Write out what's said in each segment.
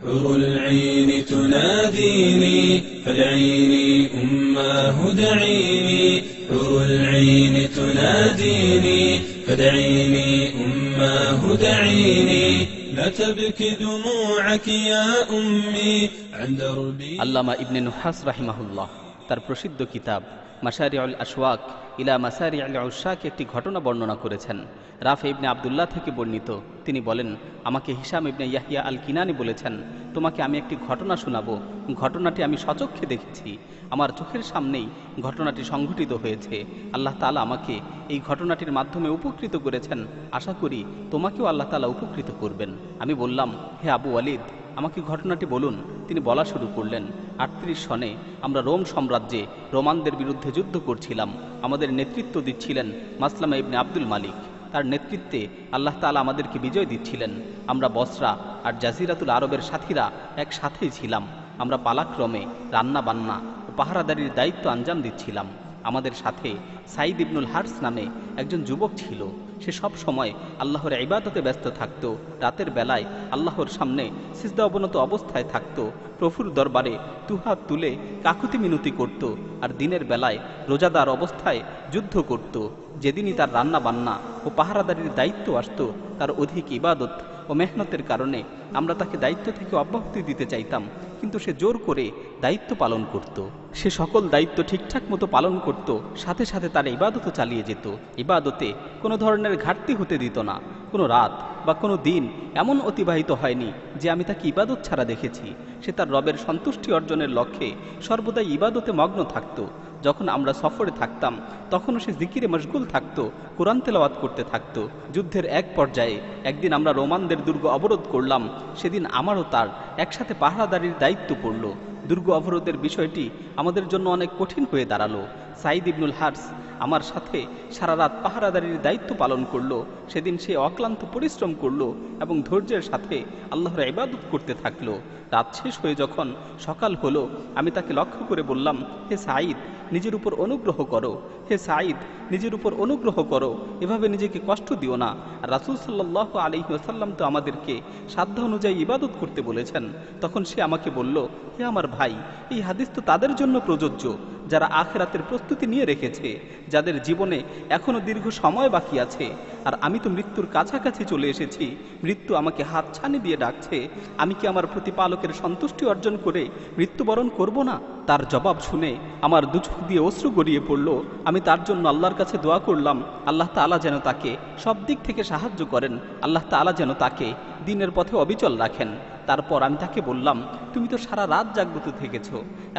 حور العين تناديني فدعيني أماه دعيني حور العين تناديني فدعيني أماه دعيني لا تبكي دموعك يا أمي عند دربي আল্লামা ইবনে নুহাস রাহিমাহুল্লাহ তার প্রসিদ্ধ কিতাব মাশারিউল আশওয়াক ইলা মাসারিউল উশাক একটি ঘটনা বর্ণনা করেছেন। রাফি ইবনে আব্দুল্লাহ থেকে বর্ণিত, তিনি বলেন, আমাকে হিশাম ইবনে ইয়াহিয়া আল কিনানি বলেছেন, তোমাকে আমি একটি ঘটনা শোনাবো। ঘটনাটি আমি স্বচক্ষে দেখেছি, আমার চোখের সামনেই ঘটনাটি সংঘটিত হয়েছে। আল্লাহ তাআলা আমাকে এই ঘটনাটির মাধ্যমে উপকৃত করেছেন, আশা করি তোমাকেও আল্লাহ তাআলা উপকৃত করবেন। আমি বললাম, হে আবু ওয়ালিদ, আমাকে ঘটনাটি বলুন। তিনি বলা শুরু করলেন, 38 সনে আমরা রোম সাম্রাজ্যে রোমানদের বিরুদ্ধে যুদ্ধ করছিলাম। আমাদের নেতৃত্ব দিচ্ছিলেন মাসলামা ইবনে আব্দুল মালিক। তার নেতৃত্বে আল্লাহ তাআলা আমাদেরকে বিজয় দিচ্ছিলেন। আমরা বসরা আর জাজিরাতুল আরবের সাথীরা একসাথেই ছিলাম। আমরা পালাক্রমে রান্না বান্না ও পাহারাদারির দায়িত্ব আঞ্জাম দিচ্ছিলাম। আমাদের সাথে সাইদ ইবনুল হারস নামে একজন যুবক ছিল। সে সব সময় আল্লাহর ইবাদতে ব্যস্ত থাকত। রাতের বেলায় আল্লাহর সামনে সিজদা অবনত অবস্থায় থাকত, প্রভুর দরবারে দুহাত তুলে কাকুতি মিনতি করত, আর দিনের বেলায় রোজাদার অবস্থায় যুদ্ধ করত। যেদিনই তার রান্না বান্না ও পাহারাদারির দায়িত্ব আসত, তার অধিক ইবাদত ও মেহনতের কারণে আমরা তাকে দায়িত্ব থেকে অব্যাহতি দিতে চাইতাম, কিন্তু সে জোর করে দায়িত্ব পালন করত। সে সকল দায়িত্ব ঠিকঠাক মতো পালন করত, সাথে সাথে তার ইবাদতও চালিয়ে যেত। ইবাদতে কোনো ধরনের ঘাটতি হতে দিত না। কোনো রাত বা কোনো দিন এমন অতিবাহিত হয়নি যে আমি তাকে ইবাদত ছাড়া দেখেছি। সে তার রবের সন্তুষ্টি অর্জনের লক্ষ্যে সর্বদাই ইবাদতে মগ্ন থাকত। যখন আমরা সফরে থাকতাম তখনও সে জিকিরে মশগুল থাকত, কোরআন তেলাওয়াত করতে থাকত। যুদ্ধের এক পর্যায়ে একদিন আমরা রোমানদের দুর্গ অবরোধ করলাম। সেদিন আমারও তার একসাথে পাহারাদারির দায়িত্ব পড়ল। দুর্গ অবরোধের বিষয়টি আমাদের জন্য অনেক কঠিন হয়ে দাঁড়ালো। সাইদ ইবনুল হারস আমার সাথে সারা রাত পাহারাদারির দায়িত্ব পালন করলো। সেদিন সে অক্লান্ত পরিশ্রম করলো এবং ধৈর্যের সাথে আল্লাহর ইবাদত করতে থাকলো। রাত শেষ হয়ে যখন সকাল হলো, আমি তাকে লক্ষ্য করে বললাম, হে সাইদ, নিজের উপর অনুগ্রহ করো। হে সাইদ, নিজের উপর অনুগ্রহ করো, এভাবে নিজেকে কষ্ট দিও না। আর রাসূল সাল্লাল্লাহু আলাইহি ওয়াসাল্লাম তো আমাদেরকে সাধ্য অনুযায়ী ইবাদত করতে বলেছেন। তখন সে আমাকে বলল, হে আমার ভাই, এই হাদিস তো তাদের জন্য প্রযোজ্য যারা আখিরাতের প্রস্তুতি নিয়ে রেখেছে, যাদের জীবনে এখনো দীর্ঘ সময় বাকি আছে। আর আমি তো মৃত্যুর কাছাকাছি চলে এসেছি। মৃত্যু আমাকে হাত ছানি দিয়ে ডাকছে। আমি কি আমার প্রতিপালকের সন্তুষ্টি অর্জন করে মৃত্যুবরণ করব না? তার জবাব শুনে আমার দুচোখ দিয়ে অশ্রু গড়িয়ে পড়ল। আমি তার জন্য আল্লাহর কাছে দোয়া করলাম, আল্লাহ তাআলা যেন তাকে সব দিক থেকে সাহায্য করেন, আল্লাহ তাআলা যেন তাকে দ্বীনের পথে অবিচল রাখেন। তারপর আমি তাকে বললাম, তুমি তো সারা রাত জাগ্রত থেকেছ,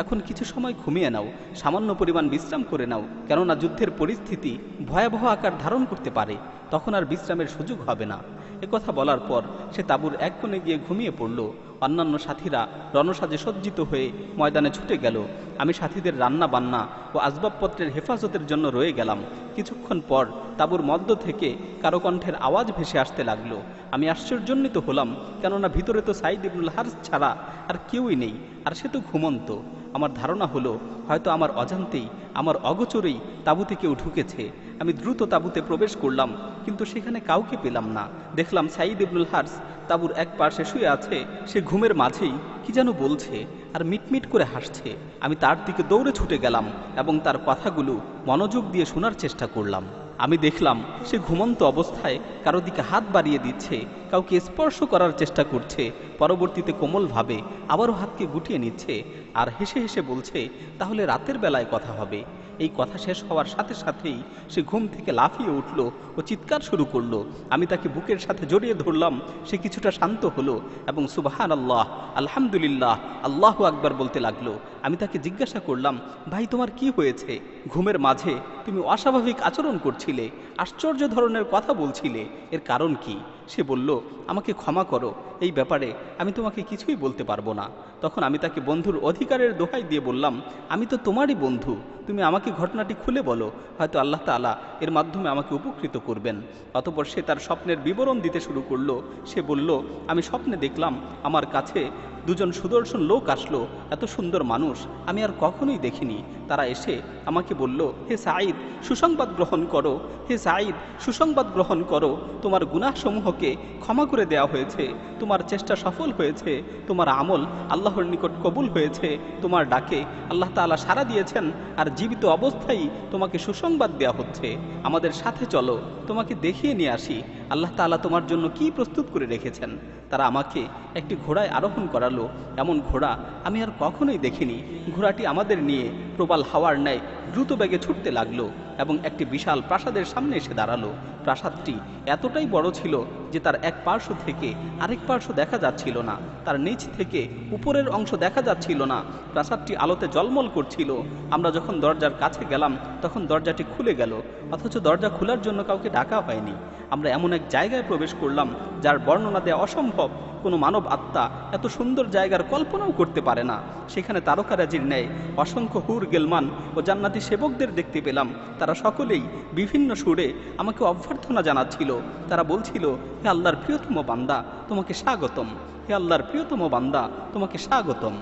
এখন কিছু সময় ঘুমিয়ে নাও, সামান্য পরিমাণ বিশ্রাম করে নাও, কেননা যুদ্ধের পরিস্থিতি ভয়াবহ আকার ধারণ করতে পারে, তখন আর বিশ্রামের সুযোগ হবে না। একথা বলার পর সে তাঁবুর এক কোণে গিয়ে ঘুমিয়ে পড়ল। অন্যান্য সাথীরা রণসাজে সজ্জিত হয়ে ময়দানে ছুটে গেল। আমি সাথীদের রান্না বান্না ও আসবাবপত্রের হেফাজতের জন্য রয়ে গেলাম। কিছুক্ষণ পর তাঁবুর মধ্য থেকে কারো কণ্ঠের আওয়াজ ভেসে আসতে লাগলো। আমি আশ্চর্যান্বিত হলাম, কেননা ভিতরে তো সাইদ ইবনুল হারস ছাড়া আর কেউই নেই, আর সে তো ঘুমন্ত। আমার ধারণা হলো হয়তো আমার অজান্তেই, আমার অগোচরেই তাঁবুতে কেউ ঢুকেছে। আমি দ্রুত তাঁবুতে প্রবেশ করলাম, কিন্তু সেখানে কাউকে পেলাম না। দেখলাম সাইদ ইবনুল হারস তাঁবুর এক পাশে শুয়ে আছে। সে ঘুমের মাঝেই কি যেন বলছে আর মিটমিট করে হাসছে। আমি তার দিকে দৌড়ে ছুটে গেলাম এবং তার কথাগুলো মনোযোগ দিয়ে শোনার চেষ্টা করলাম। আমি দেখলাম সে ঘুমন্ত অবস্থায় কারো দিকে হাত বাড়িয়ে দিচ্ছে, কাউকে স্পর্শ করার চেষ্টা করছে, পরবর্তীতে কোমলভাবে আবারও হাতকে গুটিয়ে নিচ্ছে আর হেসে হেসে বলছে, তাহলে রাতের বেলায় কথা হবে। এই কথা শেষ হওয়ার সাথে সাথেই সে ঘুম থেকে লাফিয়ে উঠল ও চিৎকার শুরু করলো। আমি তাকে বুকের সাথে জড়িয়ে ধরলাম। সে কিছুটা শান্ত হলো এবং সুবহানাল্লাহ, আলহামদুলিল্লাহ, আল্লাহু আকবার বলতে লাগলো। আমি তাকে জিজ্ঞাসা করলাম, ভাই, তোমার কি হয়েছে? ঘুমের মাঝে তুমি অস্বাভাবিক আচরণ করছিলে, আশ্চর্য ধরনের কথা বলছিলে, এর কারণ কি? সে বলল, আমাকে ক্ষমা করো, এই ব্যাপারে আমি তোমাকে কিছুই বলতে পারবো না। তখন আমি তাকে বন্ধুর অধিকারের দোহাই দিয়ে বললাম, আমি তো তোমারই বন্ধু, তুমি আমাকে ঘটনাটি খুলে বলো, হয়তো আল্লাহ তাআলা এর মাধ্যমে আমাকে উপকৃত করবেন। অতঃপর সে তার স্বপ্নের বিবরণ দিতে শুরু করলো। সে বলল, আমি স্বপ্নে দেখলাম আমার কাছে দুজন সুদর্শন লোক আসলো। এত সুন্দর মানুষ আমি আর কখনোই দেখিনি। তারা এসে আমাকে বলল, হে সাঈদ, সুসংবাদ গ্রহণ করো, হে সাঈদ, সুসংবাদ গ্রহণ করো, তোমার গুনাহসমূহকে ক্ষমা করে দেওয়া হয়েছে, তোমার চেষ্টা সফল হয়েছে, তোমার আমল আল্লাহর নিকট কবুল হয়েছে, তোমার ডাকে আল্লাহ তাআলা সাড়া দিয়েছেন, আর জীবিত অবস্থায় তোমাকে সুসংবাদ দেওয়া হচ্ছে। আমাদের সাথে চলো, তোমাকে দেখিয়ে নিয়ে আসি আল্লাহ তাআলা তোমার জন্য কি প্রস্তুত করে রেখেছেন। তারা আমাকে একটি ঘোড়ায় আরোহণ করালো। এমন ঘোড়া আমি আর কখনোই দেখিনি। ঘোড়াটি আমাদের নিয়ে প্রবল হাওয়ার ন্যায় দ্রুত বেগে ছুটতে লাগলো এবং একটি বিশাল প্রাসাদের সামনে এসে দাঁড়ালো। প্রাসাদটি এতটাই বড় ছিল যে তার এক পার্শ্ব থেকে আরেক পার্শ্ব দেখা যাচ্ছিল না, তার নিচ থেকে উপরের অংশ দেখা যাচ্ছিল না। প্রাসাদটি আলোতে ঝলমল করছিল। আমরা যখন দরজার কাছে গেলাম তখন দরজাটি খুলে গেল, অথচ দরজা খোলার জন্য কাউকে ডাকা হয়নি। আমরা এমন এক জায়গায় প্রবেশ করলাম যার বর্ণনা দেওয়া অসম্ভব। কোনো মানব আত্মা এত সুন্দর জায়গার কল্পনাও করতে পারে না। সেখানে তারকারাজির ন্যায় অসংখ্য হুর গেলমান ও জান্নাতি সেবকদের দেখতে পেলাম। তারা সকলেই বিভিন্ন সুরে আমাকে অভ্যর্থনা জানাচ্ছিল। তারা বলছিল, হে আল্লাহর প্রিয়তম বান্দা, তোমাকে স্বাগতম, হে আল্লাহর প্রিয়তম বান্দা, তোমাকে স্বাগতম।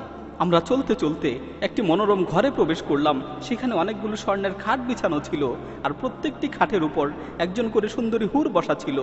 আমরা চলতে চলতে একটি মনোরম ঘরে প্রবেশ করলাম। সেখানে অনেকগুলো স্বর্ণের খাট বিছানো ছিল, আর প্রত্যেকটি খাটের উপর একজন করে সুন্দরী হুর বসা ছিল।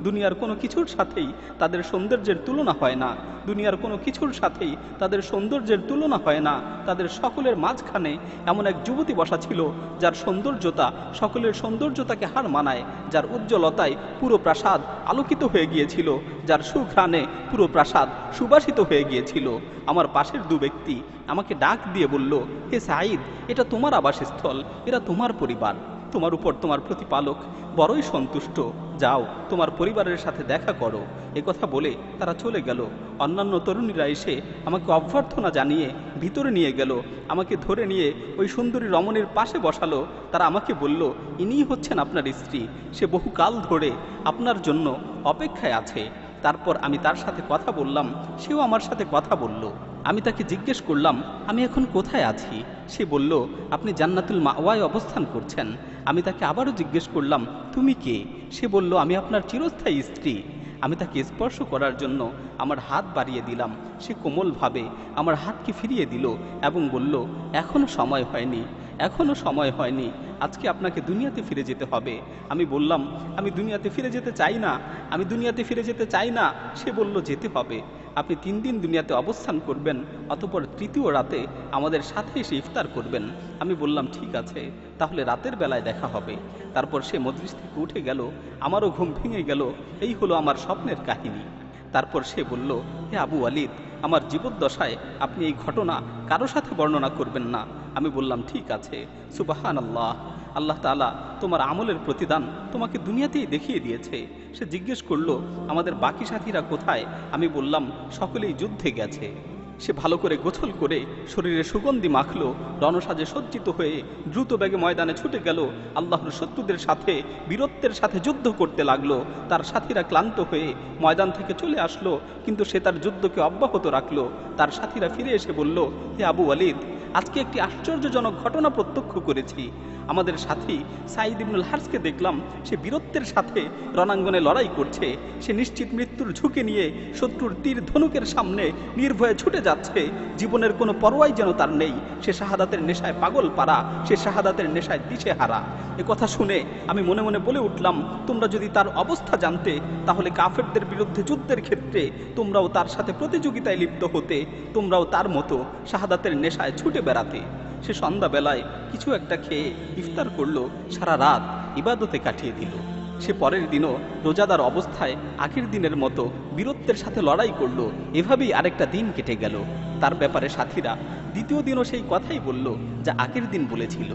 দুনিয়ার কোনো কিছুর সাথেই তাদের সৌন্দর্যের তুলনা হয় না, দুনিয়ার কোনো কিছুর সাথেই তাদের সৌন্দর্যের তুলনা হয় না। তাদের সকলের মাঝখানে এমন এক যুবতী বসা ছিল যার সৌন্দর্যতা সকলের সৌন্দর্যতাকে হার মানায়, যার উজ্জ্বলতায় পুরো প্রাসাদ আলোকিত হয়ে গিয়েছিল, যার সুঘ্রাণে পুরো প্রাসাদ সুবাসিত হয়ে গিয়েছিল। আমার পাশের দু ব্যক্তি আমাকে ডাক দিয়ে বলল, হে সাঈদ, এটা তোমার আবাসস্থল, এরা তোমার পরিবার, তোমার উপর তোমার প্রতিপালক বড়ই সন্তুষ্ট, যাও তোমার পরিবারের সাথে দেখা করো। এ কথা বলে তারা চলে গেল। অন্যান্য তরুণীরা এসে আমাকে অভ্যর্থনা জানিয়ে ভিতরে নিয়ে গেল, আমাকে ধরে নিয়ে ওই সুন্দরী রমণীর পাশে বসালো। তারা আমাকে বলল, ইনিই হচ্ছেন আপনার স্ত্রী, সে বহুকাল ধরে আপনার জন্য অপেক্ষায় আছে। তারপর আমি তার সাথে কথা বললাম, সেও আমার সাথে কথা বলল। আমি তাকে জিজ্ঞেস করলাম, আমি এখন কোথায় আছি? সে বলল, আপনি জান্নাতুল মাওয়ায় অবস্থান করছেন। আমি তাকে আবারও জিজ্ঞেস করলাম, তুমি কে? সে বলল, আমি আপনার চিরস্থায়ী স্ত্রী। আমি তাকে স্পর্শ করার জন্য আমার হাত বাড়িয়ে দিলাম। সে কোমলভাবে আমার হাতকে ফিরিয়ে দিল এবং বলল, এখনও সময় হয়নি, এখনও সময় হয়নি, আজকে আপনাকে দুনিয়াতে ফিরে যেতে হবে। আমি বললাম, আমি দুনিয়াতে ফিরে যেতে চাই না, আমি দুনিয়াতে ফিরে যেতে চাই না। সে বলল, যেতে হবে। আপনি 3 দিন দুনিয়াতে অবস্থান করবেন, অতঃপর তৃতীয় রাতে আমাদের সাথে এসে ইফতার করবেন। আমি বললাম, ঠিক আছে, তাহলে রাতের বেলায় দেখা হবে। তারপর সে মজলিস থেকে উঠে গেল। আমারও ঘুম ভেঙে গেল। এই হলো আমার স্বপ্নের কাহিনী। তারপর সে বলল, হে আবু ওয়ালিদ, আমার জীবদ্দশায় আপনি এই ঘটনা কারো সাথে বর্ণনা করবেন না। আমি বললাম, ঠিক আছে। সুবহানাল্লাহ, আল্লাহ তাআলা তোমার আমলের প্রতিদান তোমাকে দুনিয়াতেই দেখিয়ে দিয়েছে। সে জিজ্ঞেস করলো, আমাদের বাকি সাথীরা কোথায়? আমি বললাম, সকলেই যুদ্ধে গেছে। সে ভালো করে গোসল করে শরীরে সুগন্ধি মাখলো, রণসাজে সজ্জিত হয়ে দ্রুত বেগে ময়দানে ছুটে গেল। আল্লাহর শত্রুদের সাথে বীরত্বের সাথে যুদ্ধ করতে লাগলো। তার সাথীরা ক্লান্ত হয়ে ময়দান থেকে চলে আসলো, কিন্তু সে তার যুদ্ধকে অব্যাহত রাখলো। তার সাথীরা ফিরে এসে বলল, হে আবু ওয়ালিদ, আজকে একটি আশ্চর্যজনক ঘটনা প্রত্যক্ষ করেছি। আমাদের সাথী সাঈদ ইবনুল হারসকে দেখলাম, সে বীরত্বের সাথে রণাঙ্গনে লড়াই করছে। সে নিশ্চিত মৃত্যুর ঝুঁকি নিয়ে শত্রুর তীর ধনুকের সামনে নির্ভয়ে ছুটে যাচ্ছে। জীবনের কোনো পরোয়াই যেন তার নেই। সে শাহাদাতের নেশায় পাগল পারা, সে শাহাদাতের নেশায় দিশেহারা। এ কথা শুনে আমি মনে মনে বলে উঠলাম, তোমরা যদি তার অবস্থা জানতে, তাহলে কাফেরদের বিরুদ্ধে যুদ্ধের ক্ষেত্রে তোমরাও তার সাথে প্রতিযোগিতায় লিপ্ত হতে, তোমরাও তার মতো শাহাদাতের নেশায় ছুটে বেড়াতে। সে সন্ধ্যাবেলায় কিছু একটা খেয়ে ইফতার করলো, সারা রাত ইবাদতে কাটিয়ে দিল। সে পরের দিনও রোজাদার অবস্থায় আগের দিনের মতো বীরত্বের সাথে লড়াই করলো। এভাবেই আরেকটা দিন কেটে গেল। তার ব্যাপারে সাথীরা দ্বিতীয় দিনও সেই কথাই বলল যা আগের দিন বলেছিল।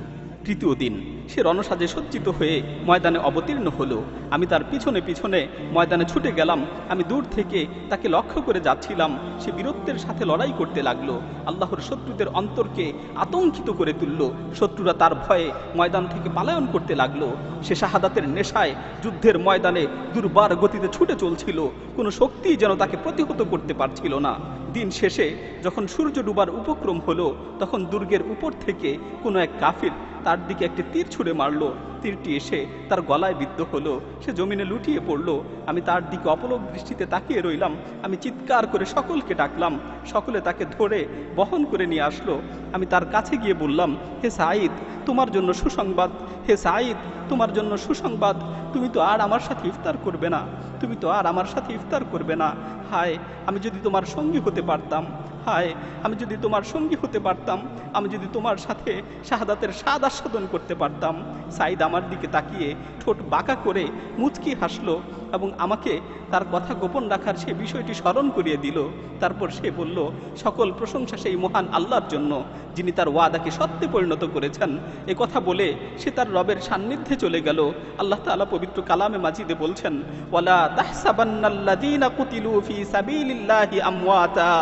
তৃতীয় দিন সে রণসাজে সজ্জিত হয়ে ময়দানে অবতীর্ণ হলো। আমি তার পিছনে পিছনে ময়দানে ছুটে গেলাম। আমি দূর থেকে তাকে লক্ষ্য করে যাচ্ছিলাম। সে বীরত্বের সাথে লড়াই করতে লাগলো। আল্লাহর শত্রুদের অন্তরকে আতঙ্কিত করে তুলল। শত্রুরা তার ভয়ে ময়দান থেকে পালায়ন করতে লাগলো। সে শাহাদাতের নেশায় যুদ্ধের ময়দানে দুর্বার গতিতে ছুটে চলছিল। কোনো শক্তিই যেন তাকে প্রতিহত করতে পারছিল না। দিন শেষে যখন সূর্য ডুবার উপক্রম হলো, তখন দুর্গের উপর থেকে কোনো এক কাফির তার দিকে একটি তীর ছুঁড়ে মারল। তীরটি এসে তার গলায় বিদ্ধ হলো, সে জমিনে লুটিয়ে পড়ল। আমি তার দিকে অপলক দৃষ্টিতে তাকিয়ে রইলাম। আমি চিৎকার করে সকলকে ডাকলাম, সকলে তাকে ধরে বহন করে নিয়ে আসলো। আমি তার কাছে গিয়ে বললাম, হে সাঈদ, তোমার জন্য সুসংবাদ, হে সাঈদ, তোমার জন্য সুসংবাদ, তুমি তো আর আমার সাথে ইফতার করবে না, তুমি তো আর আমার সাথে ইফতার করবে না। হায়, আমি যদি তোমার সঙ্গী হতে পারতাম, হায়, আমি যদি তোমার সঙ্গী হতে পারতাম, আমি যদি তোমার সাথে শাহাদাতের স্বাদ আস্বাদন করতে পারতাম। সাঈদ আমার দিকে তাকিয়ে ঠোঁট বাঁকা করে মুচকি হাসলো এবং আমাকে তার কথা গোপন রাখার সে বিষয়টি স্মরণ করিয়ে দিল। তারপর সে বলল, সকল প্রশংসা সেই মহান আল্লাহর জন্য, যিনি তার ওয়াদাকে সত্যে পরিণত করেছেন। এ কথা বলে সে তার রবের সান্নিধ্যে চলে গেল। আল্লাহ তাআলা পবিত্র কালামে মাজিদে বলছেন, ওয়ালা তাহসাবান্নাল্লাযীনা কুতিলু ফী সাবিলিল্লাহি আমওয়াতা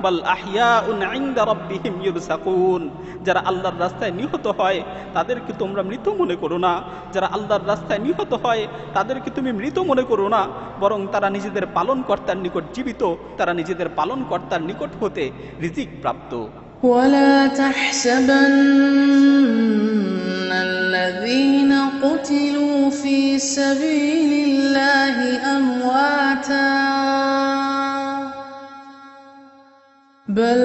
বাল আহইয়াউন ইনদা রাব্বিহিম ইউরযাকুন। যারা আল্লাহর রাস্তায় নিহত হয় তাদেরকে তোমরা মৃত মনে করো না, যারা আল্লাহর রাস্তায় নিহত হয় তাদেরকে তুমি মৃত মনে করো না, বরং তারা নিজেদের পালনকর্তার নিকট জীবিত, তারা নিজেদের পালনকর্তার নিকট হতে রিজিক প্রাপ্ত। ولا تحسبن الذين قتلوا في سبيل الله أمواتا بل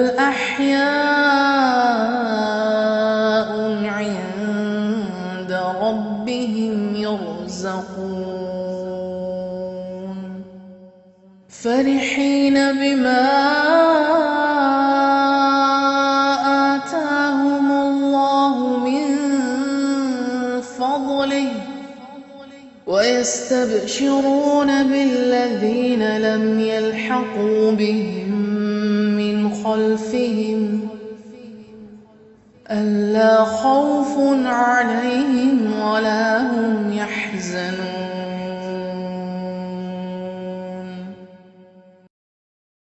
أحياء عند ربهم يرزقون فرحين بما آتاهم الله من فضله ويستبشرون بالذين لم يلحقوا بهم من خلفهم ألا خوف عليهم ولا هم يحزنون